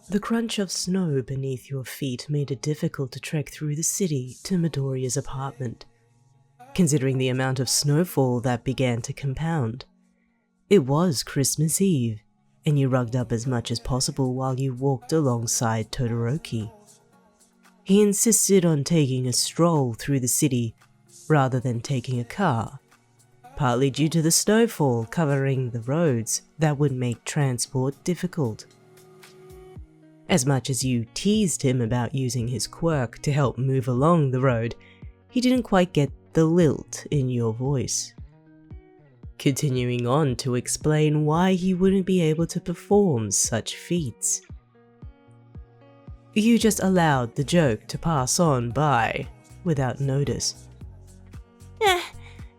The crunch of snow beneath your feet made it difficult to trek through the city to Midoriya's apartment, considering the amount of snowfall that began to compound. It was Christmas Eve, and you rugged up as much as possible while you walked alongside Todoroki. He insisted on taking a stroll through the city rather than taking a car, partly due to the snowfall covering the roads that would make transport difficult. As much as you teased him about using his quirk to help move along the road, he didn't quite get the lilt in your voice. Continuing on to explain why he wouldn't be able to perform such feats. You just allowed the joke to pass on by without notice.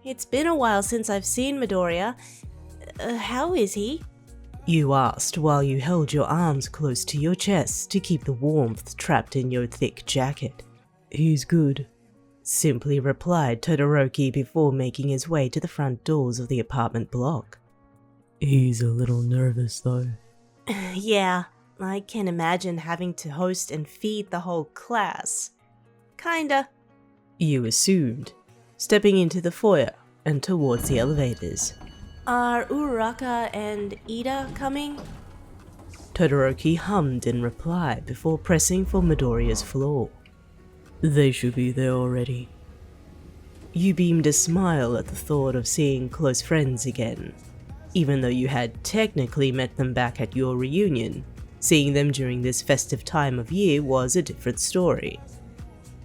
It's been a while since I've seen Midoriya. How is he? You asked while you held your arms close to your chest to keep the warmth trapped in your thick jacket. He's good, simply replied Todoroki before making his way to the front doors of the apartment block. He's a little nervous though. Yeah, I can imagine having to host and feed the whole class. Kinda. You assumed, stepping into the foyer and towards the elevators. Are Uraraka and Ida coming? Todoroki hummed in reply before pressing for Midoriya's floor. They should be there already. You beamed a smile at the thought of seeing close friends again. Even though you had technically met them back at your reunion, seeing them during this festive time of year was a different story.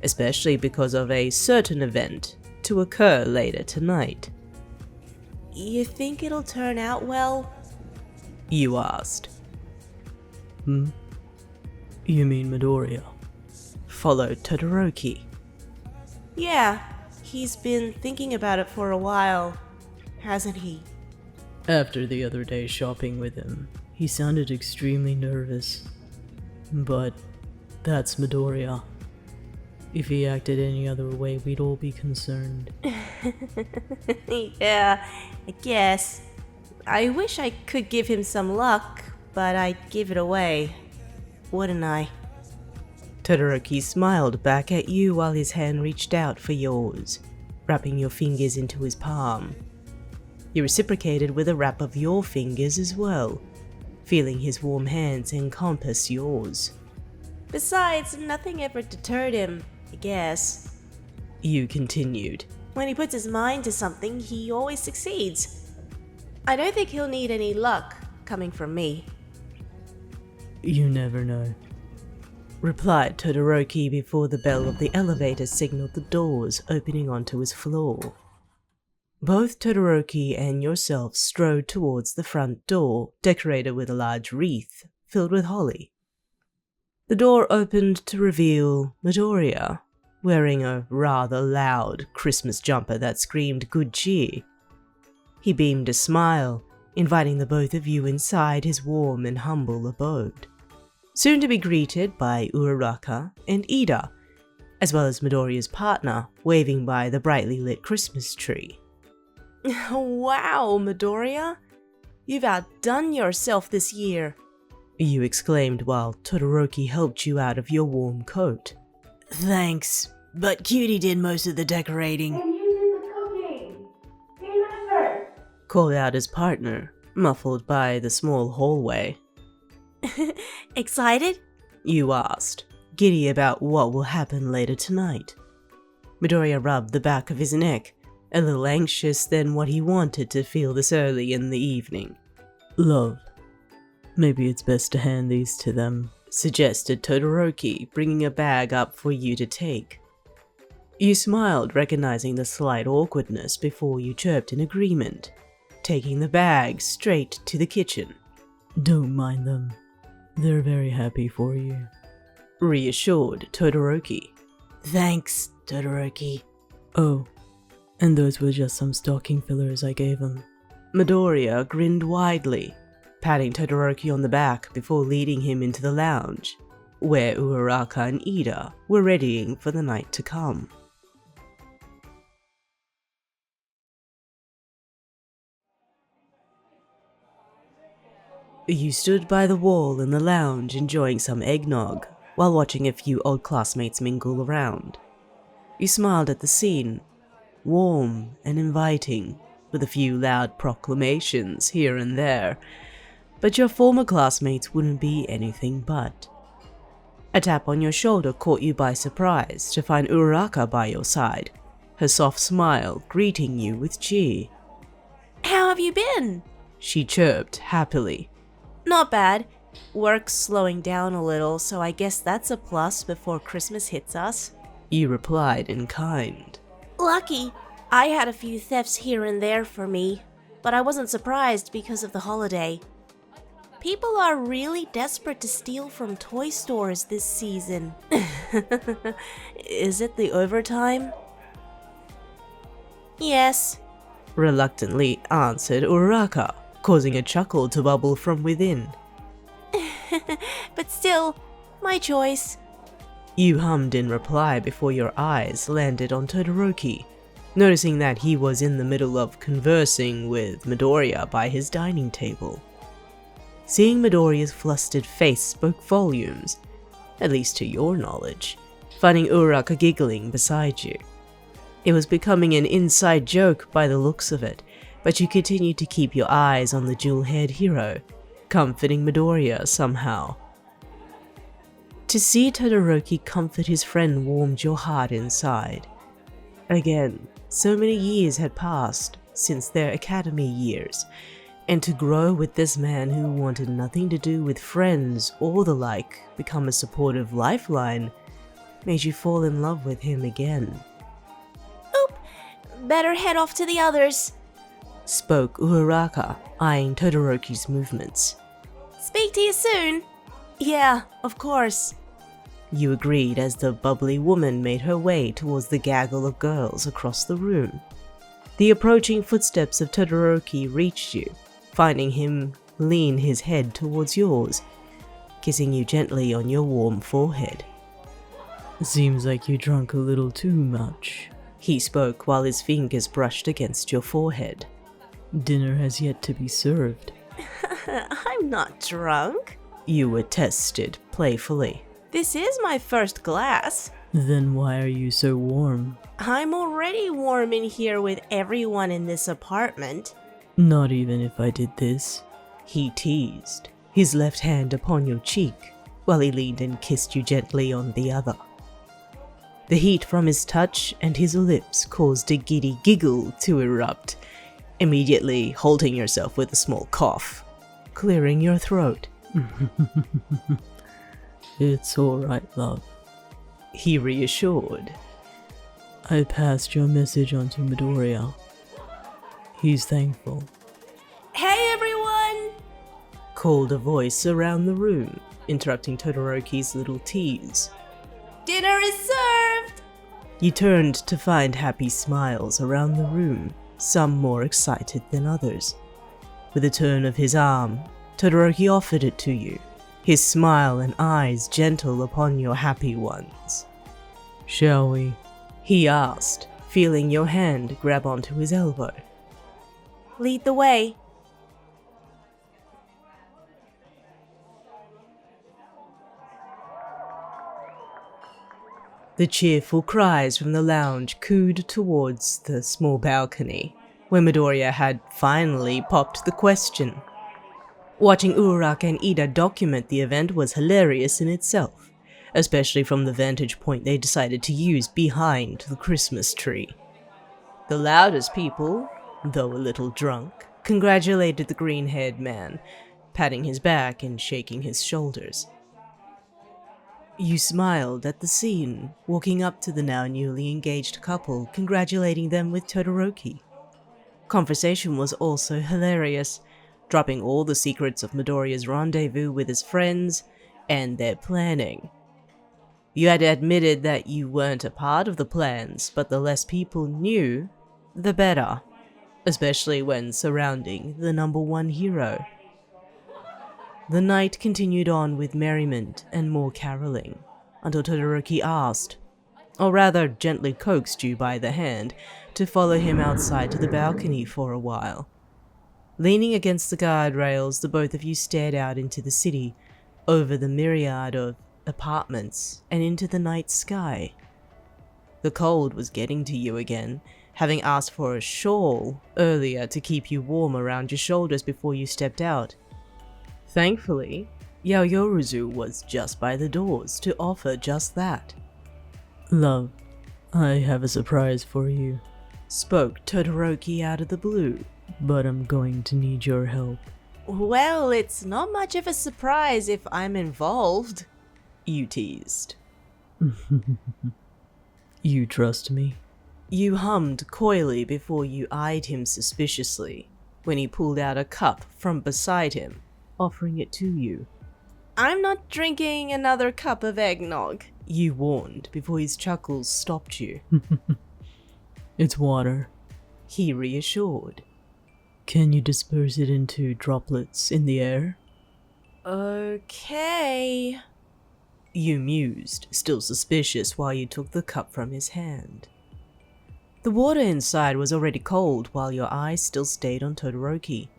Especially because of a certain event to occur later tonight. You think it'll turn out well? You asked. You mean Midoriya? Followed Todoroki. Yeah, he's been thinking about it for a while, hasn't he? After the other day shopping with him, he sounded extremely nervous. But that's Midoriya. If he acted any other way, we'd all be concerned. Yeah, I guess. I wish I could give him some luck, but I'd give it away, wouldn't I? Todoroki smiled back at you while his hand reached out for yours, wrapping your fingers into his palm. You reciprocated with a wrap of your fingers as well, feeling his warm hands encompass yours. Besides, nothing ever deterred him, I guess. You continued. When he puts his mind to something, he always succeeds. I don't think he'll need any luck coming from me. You never know, replied Todoroki before the bell of the elevator signaled the doors opening onto his floor. Both Todoroki and yourself strode towards the front door, decorated with a large wreath filled with holly. The door opened to reveal Midoriya, wearing a rather loud Christmas jumper that screamed good cheer. He beamed a smile, inviting the both of you inside his warm and humble abode, soon to be greeted by Uraraka and Ida, as well as Midoriya's partner waving by the brightly lit Christmas tree. Wow, Midoriya! You've outdone yourself this year! You exclaimed while Todoroki helped you out of your warm coat. Thanks, but Cutie did most of the decorating. And you did the cooking! Be nicer! Called out his partner, muffled by the small hallway. Excited? You asked, giddy about what will happen later tonight. Midoriya rubbed the back of his neck, a little anxious than what he wanted to feel this early in the evening. Love, maybe it's best to hand these to them, suggested Todoroki, bringing a bag up for you to take. You smiled, recognizing the slight awkwardness before you chirped in agreement, taking the bag straight to the kitchen. Don't mind them. They're very happy for you, reassured Todoroki. Thanks, Todoroki. Oh, and those were just some stocking fillers I gave them. Midoriya grinned widely, patting Todoroki on the back before leading him into the lounge, where Uraraka and Ida were readying for the night to come. You stood by the wall in the lounge enjoying some eggnog while watching a few old classmates mingle around. You smiled at the scene, warm and inviting, with a few loud proclamations here and there, but your former classmates wouldn't be anything but. A tap on your shoulder caught you by surprise to find Uraraka by your side, her soft smile greeting you with cheer. How have you been? She chirped happily. Not bad. Work's slowing down a little, so I guess that's a plus before Christmas hits us. You replied in kind. Lucky. I had a few thefts here and there for me, but I wasn't surprised because of the holiday. People are really desperate to steal from toy stores this season. Is it the overtime? Yes, Reluctantly answered Uraraka, causing a chuckle to bubble from within. but still, my choice. You hummed in reply before your eyes landed on Todoroki, noticing that he was in the middle of conversing with Midoriya by his dining table. Seeing Midoriya's flustered face spoke volumes, at least to your knowledge, finding Uraraka giggling beside you. It was becoming an inside joke by the looks of it, but you continued to keep your eyes on the jewel-haired hero, comforting Midoriya somehow. To see Todoroki comfort his friend warmed your heart inside. Again, so many years had passed since their academy years, and to grow with this man who wanted nothing to do with friends or the like become a supportive lifeline made you fall in love with him again. Oop! Better head off to the others. Spoke Uraraka, eyeing Todoroki's movements. Speak to you soon. Yeah, of course. You agreed as the bubbly woman made her way towards the gaggle of girls across the room. The approaching footsteps of Todoroki reached you, finding him lean his head towards yours, kissing you gently on your warm forehead. Seems like you drank a little too much. He spoke while his fingers brushed against your forehead. Dinner has yet to be served. I'm not drunk. You attested playfully. This is my first glass. Then why are you so warm? I'm already warm in here with everyone in this apartment. Not even if I did this. He teased, his left hand upon your cheek, while he leaned and kissed you gently on the other. The heat from his touch and his lips caused a giddy giggle to erupt, immediately halting yourself with a small cough, clearing your throat. It's alright, love. He reassured. I passed your message on to Midoriya. He's thankful. Hey everyone! Called a voice around the room, interrupting Todoroki's little tease. Dinner is served! You turned to find happy smiles around the room, some more excited than others. With a turn of his arm, Todoroki offered it to you, his smile and eyes gentle upon your happy ones. Shall we? He asked, feeling your hand grab onto his elbow. Lead the way. The cheerful cries from the lounge cooed towards the small balcony, where Midoriya had finally popped the question. Watching Uraraka and Ida document the event was hilarious in itself, especially from the vantage point they decided to use behind the Christmas tree. The loudest people, though a little drunk, congratulated the green-haired man, patting his back and shaking his shoulders. You smiled at the scene, walking up to the now newly engaged couple, congratulating them with Todoroki. Conversation was also hilarious, dropping all the secrets of Midoriya's rendezvous with his friends and their planning. You had admitted that you weren't a part of the plans, but the less people knew, the better, especially when surrounding the #1 hero. The night continued on with merriment and more caroling, until Todoroki asked, or rather gently coaxed you by the hand, to follow him outside to the balcony for a while. Leaning against the guardrails, the both of you stared out into the city, over the myriad of apartments, and into the night sky. The cold was getting to you again, having asked for a shawl earlier to keep you warm around your shoulders before you stepped out. Thankfully, Yaoyoruzu was just by the doors to offer just that. Love, I have a surprise for you, Spoke Todoroki out of the blue. but I'm going to need your help. Well, it's not much of a surprise if I'm involved. You teased. You trust me? You hummed coyly before you eyed him suspiciously when he pulled out a cup from beside him, offering it to you. I'm not drinking another cup of eggnog. You warned before his chuckles stopped you. It's water. He reassured. Can you disperse it into droplets in the air? Okay. You mused, still suspicious, while you took the cup from his hand. The water inside was already cold while your eyes still stayed on Todoroki.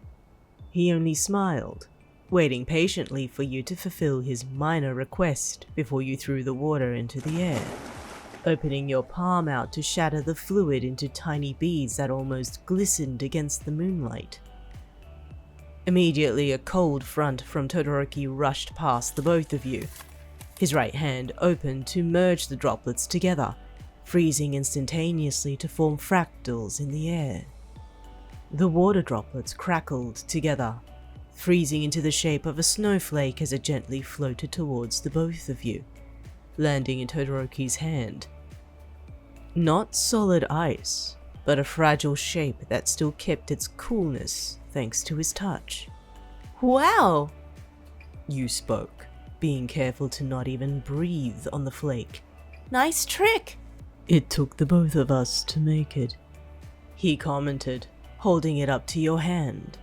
He only smiled, waiting patiently for you to fulfill his minor request before you threw the water into the air, opening your palm out to shatter the fluid into tiny beads that almost glistened against the moonlight. Immediately, a cold front from Todoroki rushed past the both of you. His right hand opened to merge the droplets together, freezing instantaneously to form fractals in the air. The water droplets crackled together, freezing into the shape of a snowflake as it gently floated towards the both of you, landing in Todoroki's hand. Not solid ice, but a fragile shape that still kept its coolness thanks to his touch. Wow. You spoke, being careful to not even breathe on the flake. Nice trick. It took the both of us to make it. He commented, holding it up to your hand.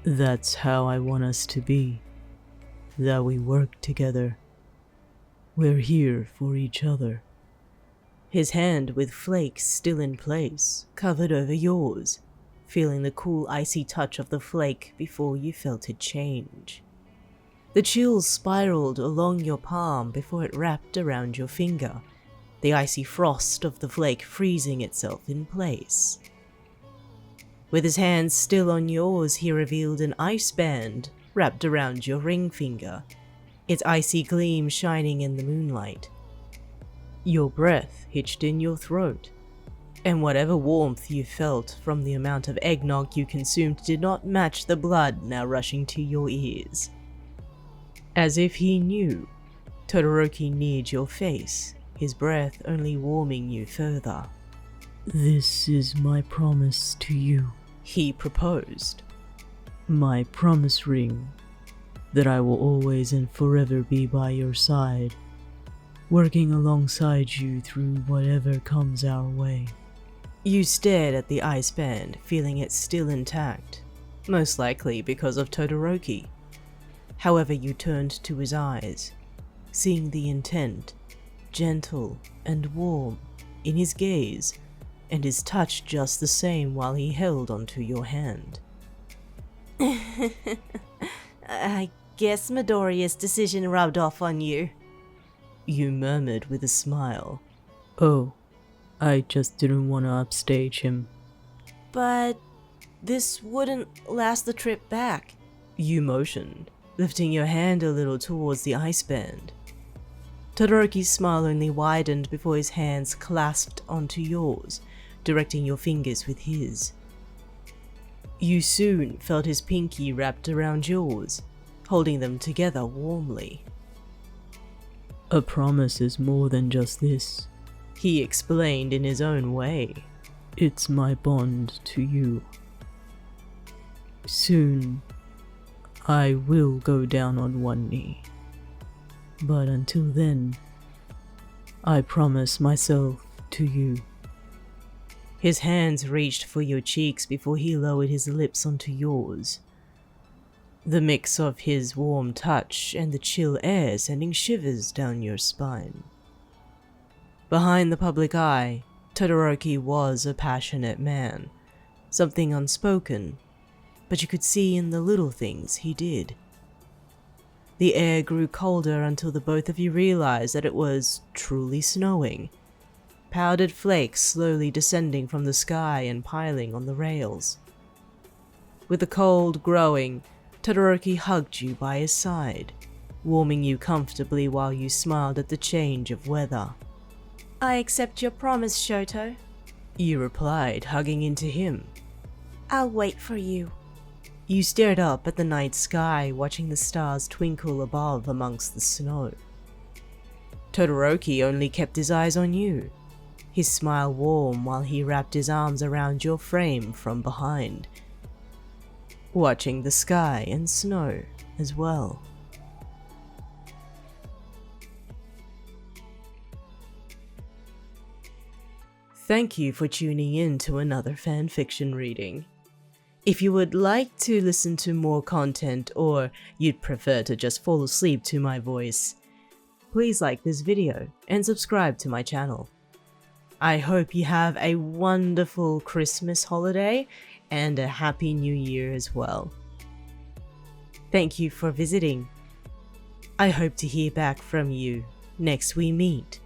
That's how I want us to be. That we work together. We're here for each other. His hand with flakes still in place, covered over yours, feeling the cool icy touch of the flake before you felt it change. The chills spiraled along your palm before it wrapped around your finger, the icy frost of the flake freezing itself in place. With his hands still on yours, he revealed an ice band wrapped around your ring finger, its icy gleam shining in the moonlight. Your breath hitched in your throat, and whatever warmth you felt from the amount of eggnog you consumed did not match the blood now rushing to your ears. As if he knew, Todoroki neared your face, his breath only warming you further. This is my promise to you. He proposed. My promise ring, that I will always and forever be by your side, working alongside you through whatever comes our way. You stared at the ice band, feeling it still intact, most likely because of Todoroki. However, you turned to his eyes, seeing the intent, gentle and warm, in his gaze, and his touch just the same while he held onto your hand. I guess Midoriya's decision rubbed off on you. You murmured with a smile. Oh, I just didn't want to upstage him. But this wouldn't last the trip back. You motioned, lifting your hand a little towards the ice band. Todoroki's smile only widened before his hands clasped onto yours, directing your fingers with his. You soon felt his pinky wrapped around yours, holding them together warmly. A promise is more than just this. He explained in his own way. It's my bond to you. Soon, I will go down on one knee. But until then, I promise myself to you. His hands reached for your cheeks before he lowered his lips onto yours. The mix of his warm touch and the chill air sending shivers down your spine. Behind the public eye, Todoroki was a passionate man, something unspoken, but you could see in the little things he did. The air grew colder until the both of you realized that it was truly snowing. Powdered flakes slowly descending from the sky and piling on the rails. With the cold growing, Todoroki hugged you by his side, warming you comfortably while you smiled at the change of weather. I accept your promise, Shouto. You replied, hugging into him. I'll wait for you. You stared up at the night sky, watching the stars twinkle above amongst the snow. Todoroki only kept his eyes on you, his smile warm while he wrapped his arms around your frame from behind, watching the sky and snow as well. Thank you for tuning in to another fanfiction reading. If you would like to listen to more content or you'd prefer to just fall asleep to my voice, please like this video and subscribe to my channel. I hope you have a wonderful Christmas holiday and a happy new year as well. Thank you for visiting. I hope to hear back from you next we meet.